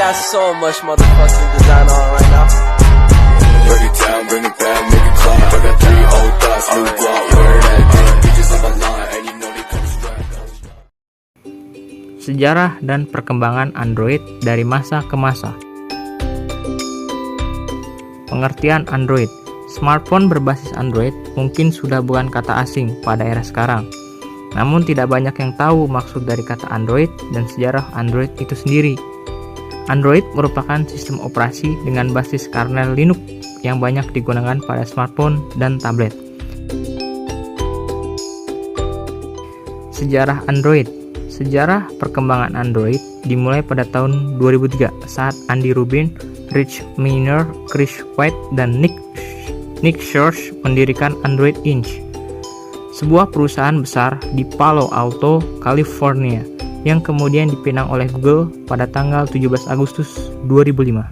got so much motherfucking design on right now. Break it down, bring it back, make it clap. I got 3 old thoughts, new guap, where that damn bitches on my line, and you know they come strapped. Sejarah dan perkembangan Android dari masa ke masa. Pengertian Android. Smartphone berbasis Android mungkin sudah bukan kata asing pada era sekarang. Namun tidak banyak yang tahu maksud dari kata Android dan sejarah Android itu sendiri. Android merupakan sistem operasi dengan basis kernel Linux yang banyak digunakan pada smartphone dan tablet. Sejarah Android. Sejarah perkembangan Android dimulai pada tahun 2003 saat Andy Rubin, Rich Miner, Chris White, dan Nick Schurz mendirikan Android Inc., sebuah perusahaan besar di Palo Alto, California, yang kemudian dipinang oleh Google pada tanggal 17 Agustus 2005.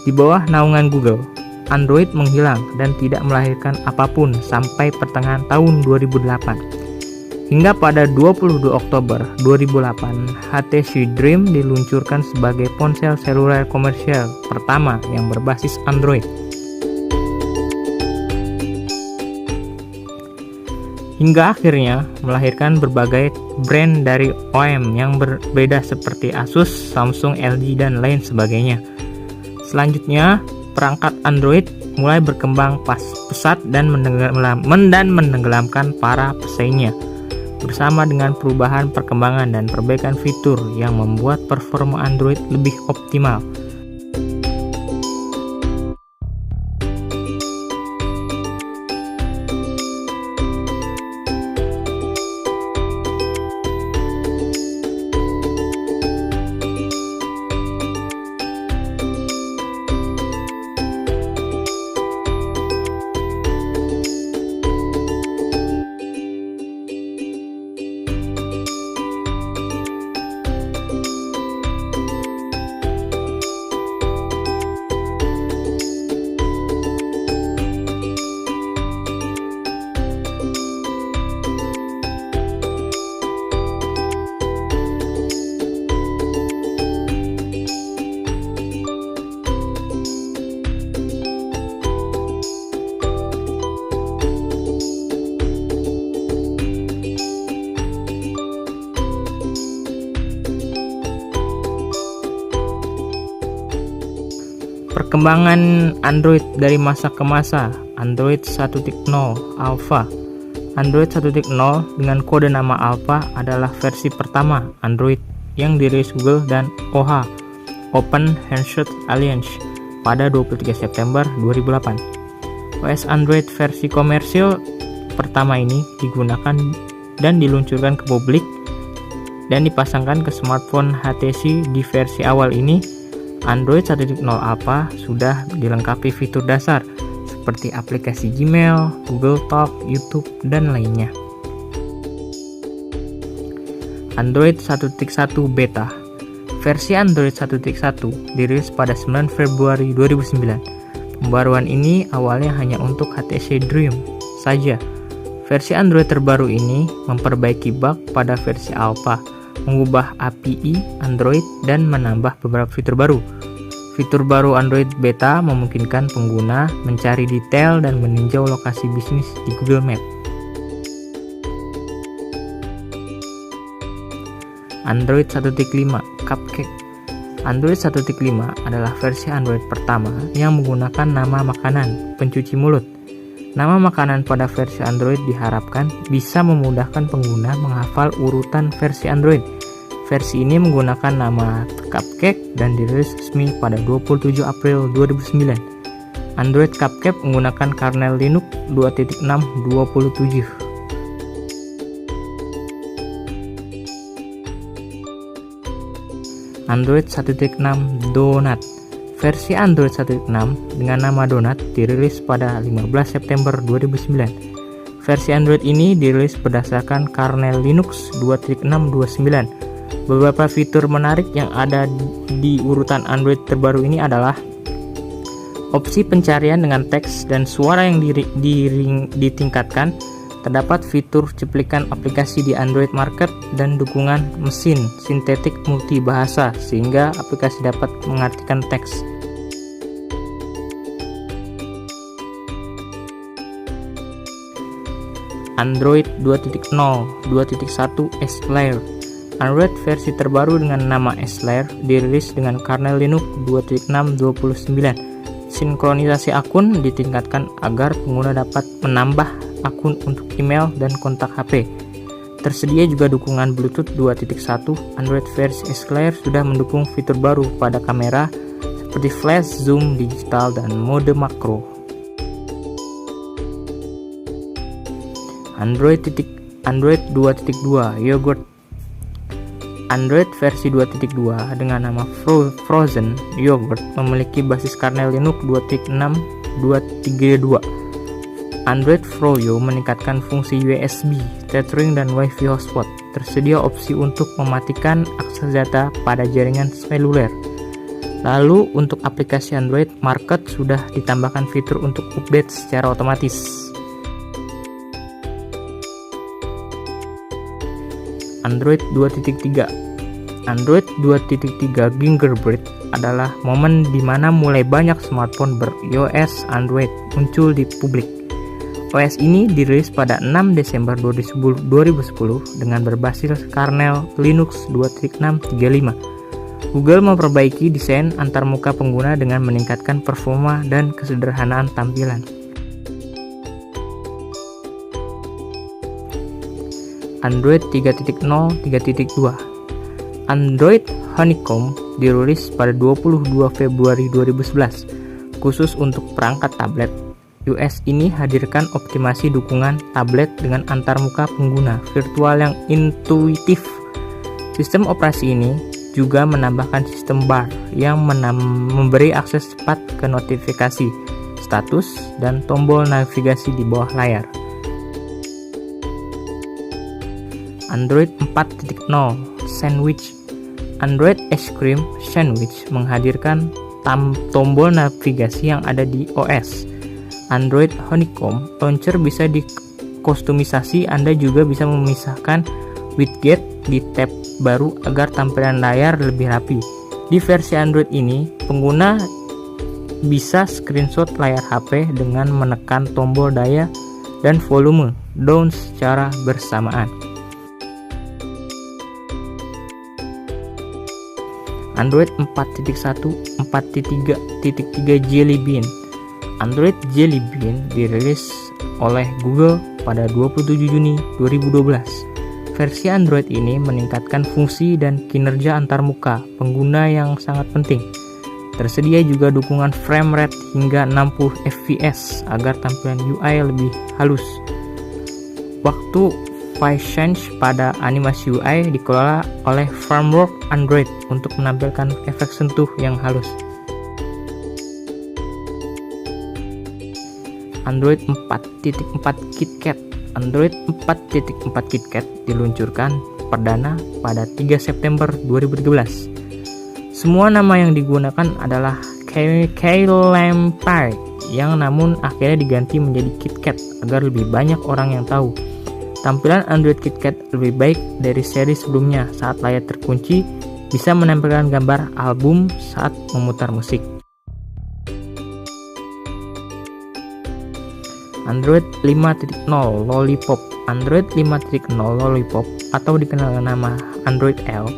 Di bawah naungan Google, Android menghilang dan tidak melahirkan apapun sampai pertengahan tahun 2008. Hingga pada 22 Oktober 2008, HTC Dream diluncurkan sebagai ponsel seluler komersial pertama yang berbasis Android. Hingga akhirnya melahirkan berbagai brand dari OEM yang berbeda seperti Asus, Samsung, LG, dan lain sebagainya. Selanjutnya, perangkat Android mulai berkembang pesat dan menenggelamkan para pesaingnya, bersama dengan perubahan perkembangan dan perbaikan fitur yang membuat performa Android lebih optimal. Perkembangan Android dari masa ke masa. Android 1.0 Alpha. Android 1.0 dengan kode nama Alpha adalah versi pertama Android yang dirilis Google dan OHA, Open Handshake Alliance, pada 23 September 2008. OS Android versi komersil pertama ini digunakan dan diluncurkan ke publik dan dipasangkan ke smartphone HTC. Di versi awal ini, Android 1.0 Alpha sudah dilengkapi fitur dasar seperti aplikasi Gmail, Google Talk, YouTube, dan lainnya. Android 1.1 Beta. Versi Android 1.1 dirilis pada 9 Februari 2009. Pembaruan ini awalnya hanya untuk HTC Dream saja. Versi Android terbaru ini memperbaiki bug pada versi Alpha, mengubah API Android, dan menambah beberapa fitur baru. Fitur baru Android Beta memungkinkan pengguna mencari detail dan meninjau lokasi bisnis di Google Maps. Android 1.5 Cupcake. Android 1.5 adalah versi Android pertama yang menggunakan nama makanan pencuci mulut. Nama makanan pada versi Android diharapkan bisa memudahkan pengguna menghafal urutan versi Android. Versi ini menggunakan nama Cupcake dan dirilis resmi pada 27 April 2009. Android Cupcake menggunakan kernel Linux 2.6.27. Android 1.6 Donut. Versi Android 1.6 dengan nama Donut dirilis pada 15 September 2009. Versi Android ini dirilis berdasarkan kernel Linux 2.6.29. Beberapa fitur menarik yang ada di urutan Android terbaru ini adalah opsi pencarian dengan teks dan suara yang ditingkatkan, Terdapat fitur cuplikan aplikasi di Android Market dan dukungan mesin sintetik multibahasa sehingga aplikasi dapat mengartikan teks. Android 2.0 2.1 S-Layer. Android versi terbaru dengan nama S-Layer dirilis dengan kernel Linux 2.6.29. Sinkronisasi akun ditingkatkan agar pengguna dapat menambah akun untuk email dan kontak HP. Tersedia juga dukungan Bluetooth 2.1. Android versi S-Layer sudah mendukung fitur baru pada kamera seperti flash, zoom digital, dan mode makro. Android 2.2 Yogurt. Android versi 2.2 dengan nama Frozen Yogurt memiliki basis kernel Linux 2.6.232. Android Froyo meningkatkan fungsi USB, tethering, dan Wi-Fi hotspot. Tersedia opsi untuk mematikan akses data pada jaringan seluler. Lalu untuk aplikasi Android Market sudah ditambahkan fitur untuk update secara otomatis. Android 2.3. Android 2.3 Gingerbread adalah momen di mana mulai banyak smartphone ber-iOS Android muncul di publik. OS ini dirilis pada 6 Desember 2010 dengan berbasis kernel Linux 2.635. Google memperbaiki desain antarmuka pengguna dengan meningkatkan performa dan kesederhanaan tampilan. Android 3.0 3.2. Android Honeycomb dirilis pada 22 Februari 2011 khusus untuk perangkat tablet. iOS ini hadirkan optimasi dukungan tablet dengan antarmuka pengguna virtual yang intuitif. Sistem operasi ini juga menambahkan sistem bar yang memberi akses cepat ke notifikasi, status, dan tombol navigasi di bawah layar. Android 4.0 Sandwich. Android Ice Cream Sandwich menghadirkan tombol navigasi yang ada di OS. Android Honeycomb Launcher bisa dikustomisasi. Anda juga bisa memisahkan widget di tab baru agar tampilan layar lebih rapi. Di versi Android ini, pengguna bisa screenshot layar HP dengan menekan tombol daya dan volume down secara bersamaan. Android 4.1 4.3 Jelly Bean. Android Jelly Bean dirilis oleh Google pada 27 Juni 2012. Versi Android ini meningkatkan fungsi dan kinerja antarmuka pengguna yang sangat penting. Tersedia juga dukungan frame rate hingga 60 fps agar tampilan UI lebih halus. Waktu phase change pada animasi UI dikelola oleh framework Android untuk menampilkan efek sentuh yang halus. Android 4.4 KitKat. Android 4.4 KitKat diluncurkan perdana pada 3 September 2013. Semua nama yang digunakan adalah Keyline Pie yang namun akhirnya diganti menjadi KitKat agar lebih banyak orang yang tahu. Tampilan Android KitKat lebih baik dari seri sebelumnya. Saat layar terkunci, bisa menampilkan gambar album saat memutar musik. Android 5.0 Lollipop. Android 5.0 Lollipop atau dikenal nama Android L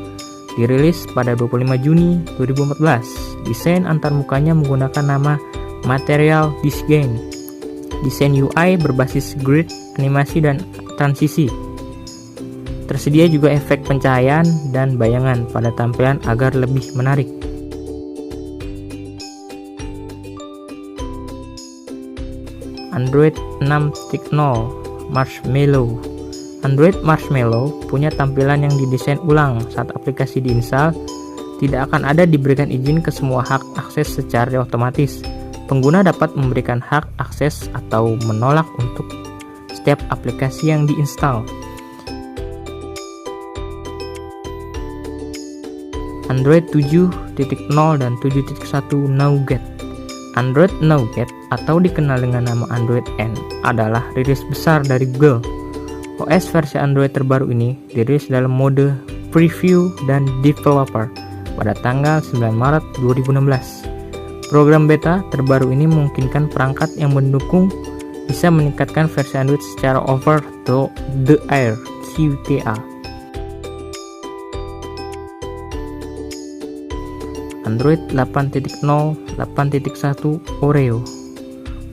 dirilis pada 25 Juni 2014. Desain antarmukanya menggunakan nama Material Design. Desain UI berbasis grid, animasi, dan transisi. Tersedia juga efek pencahayaan dan bayangan pada tampilan agar lebih menarik. Android 6.0 Marshmallow. Android Marshmallow punya tampilan yang didesain ulang. Saat aplikasi diinstal, tidak akan ada diberikan izin ke semua hak akses secara otomatis. Pengguna dapat memberikan hak akses atau menolak untuk setiap aplikasi yang diinstal. Android 7.0 dan 7.1 Nougat. Android Nougat atau dikenal dengan nama Android N adalah rilis besar dari Google. OS versi Android terbaru ini dirilis dalam mode preview dan developer pada tanggal 9 Maret 2016. Program beta terbaru ini memungkinkan perangkat yang mendukung bisa meningkatkan versi Android secara over the air QTA. Android 8.0 8.1 Oreo.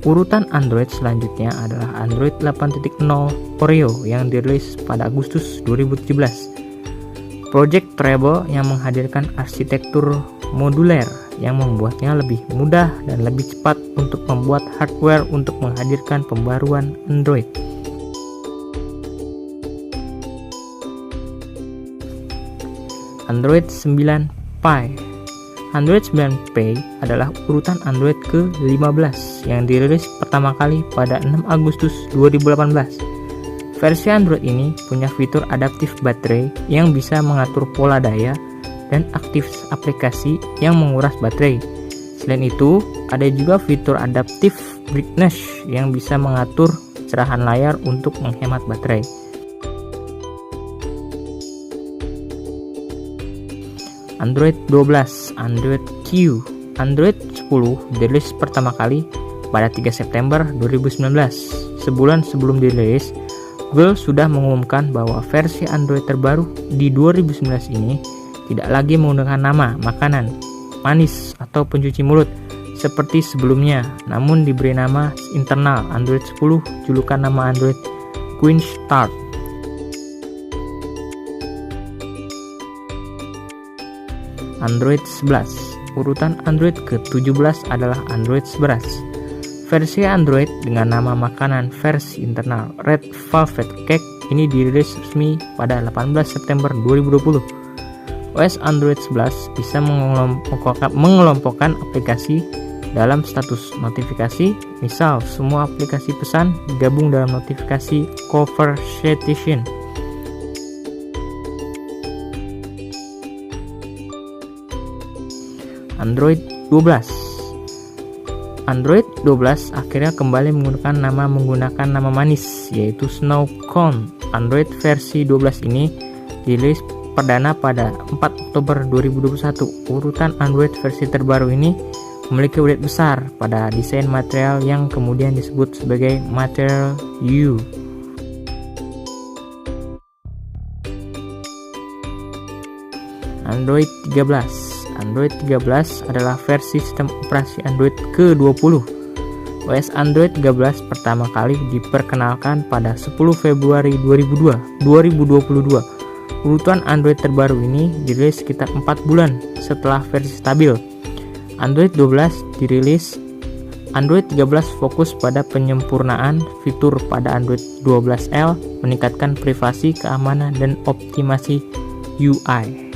Urutan Android selanjutnya adalah Android 8.0 Oreo yang dirilis pada Agustus 2017. Project Treble yang menghadirkan arsitektur moduler yang membuatnya lebih mudah dan lebih cepat untuk membuat hardware untuk menghadirkan pembaruan Android. Android 9 Pie. Android 9 Pie adalah urutan Android ke-15 yang dirilis pertama kali pada 6 Agustus 2018. Versi Android ini punya fitur adaptif baterai yang bisa mengatur pola daya dan aktif aplikasi yang menguras baterai. Selain itu, ada juga fitur adaptive brightness yang bisa mengatur cerahan layar untuk menghemat baterai. Android 12 Android Q. Android 10 dirilis pertama kali pada 3 September 2019. Sebulan sebelum dirilis, Google sudah mengumumkan bahwa versi Android terbaru di 2019 ini tidak lagi menggunakan nama makanan, manis, atau pencuci mulut seperti sebelumnya, namun diberi nama internal Android 10, julukan nama Android Queen Start. Android 11. Urutan Android ke-17 adalah Android 11. Versi Android dengan nama makanan versi internal Red Velvet Cake ini dirilis resmi pada 18 September 2020. OS Android 11 bisa mengelompokkan aplikasi dalam status notifikasi. Misal, semua aplikasi pesan digabung dalam notifikasi conversation. Android 12. Android 12 akhirnya kembali menggunakan nama manis, yaitu Snow Cone. Android versi 12 ini dirilis perdana pada 4 Oktober 2021. Urutan Android versi terbaru ini memiliki update besar pada desain material yang kemudian disebut sebagai Material U. Android 13. Android 13 adalah versi sistem operasi Android ke-20. OS Android 13 pertama kali diperkenalkan pada 10 Februari 2022. Urutan Android terbaru ini dirilis sekitar 4 bulan setelah versi stabil. Android 12 dirilis. Android 13 fokus pada penyempurnaan fitur pada Android 12L, meningkatkan privasi, keamanan, dan optimasi UI.